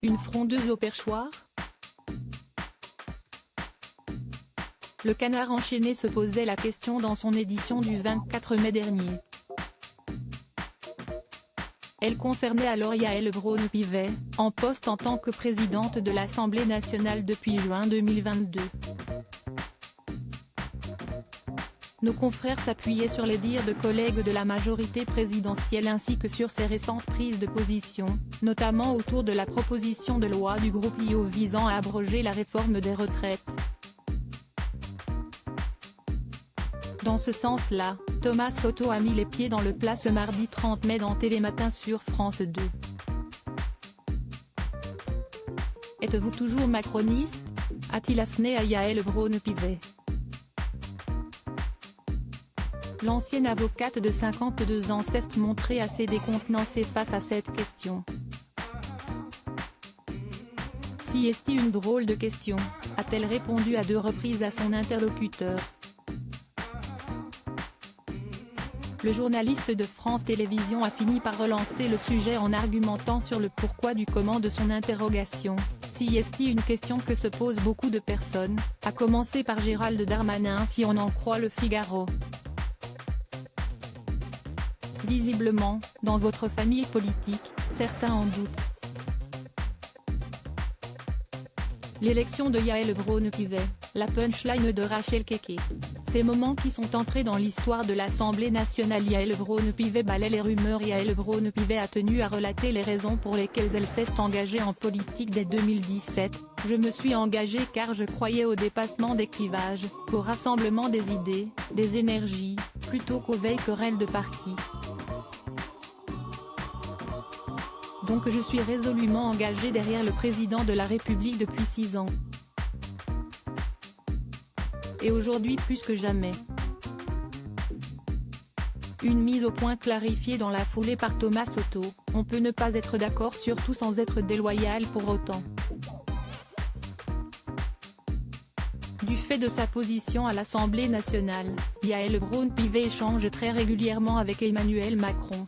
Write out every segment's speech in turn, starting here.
Une frondeuse au perchoir? Le Canard enchaîné se posait la question dans son édition du 24 mai dernier. Elle concernait alors Yaël Braun-Pivet, en poste en tant que présidente de l'Assemblée nationale depuis juin 2022. Nos confrères s'appuyaient sur les dires de collègues de la majorité présidentielle ainsi que sur ses récentes prises de position, notamment autour de la proposition de loi du groupe IO visant à abroger la réforme des retraites. Dans ce sens-là, Thomas Soto a mis les pieds dans le plat ce mardi 30 mai dans Télématin sur France 2. Êtes-vous toujours macroniste? A-t-il asséné à Yaël Braun-Pivet. L'ancienne avocate de 52 ans s'est montrée assez décontenancée face à cette question. Si est-ce une drôle de question, a-t-elle répondu à 2 reprises à son interlocuteur. Le journaliste de France Télévisions a fini par relancer le sujet en argumentant sur le pourquoi du comment de son interrogation. Si est-ce une question que se posent beaucoup de personnes, à commencer par Gérald Darmanin si on en croit Le Figaro. Visiblement, dans votre famille politique, certains en doutent. L'élection de Yaël Braun-Pivet, la punchline de Rachel Keke. Ces moments qui sont entrés dans l'histoire de l'Assemblée nationale. Yaël Braun-Pivet balaie les rumeurs. Yaël Braun-Pivet a tenu à relater les raisons pour lesquelles elle s'est engagée en politique dès 2017. Je me suis engagée car je croyais au dépassement des clivages, au rassemblement des idées, des énergies, plutôt qu'aux vieilles querelles de parti. Donc je suis résolument engagée derrière le président de la République depuis 6 ans. Et aujourd'hui plus que jamais. Une mise au point clarifiée dans la foulée par Thomas Soto, on peut ne pas être d'accord sur tout sans être déloyal pour autant. Du fait de sa position à l'Assemblée nationale, Yaël Braun-Pivet échange très régulièrement avec Emmanuel Macron.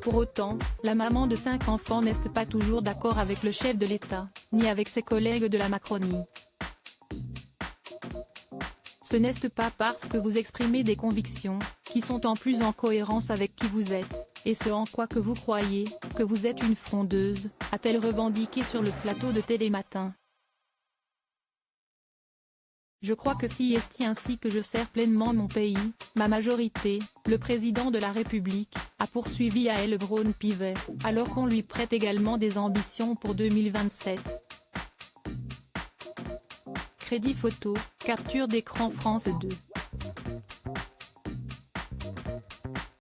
Pour autant, la maman de 5 enfants n'est pas toujours d'accord avec le chef de l'État, ni avec ses collègues de la Macronie. Ce n'est pas parce que vous exprimez des convictions, qui sont en plus en cohérence avec qui vous êtes, et ce en quoi que vous croyez, que vous êtes une frondeuse, a-t-elle revendiqué sur le plateau de Télématin. Je crois que si est ainsi que je sers pleinement mon pays, ma majorité, le président de la République, a poursuivi Yaël Braun-Pivet, alors qu'on lui prête également des ambitions pour 2027. Crédit photo, capture d'écran France 2.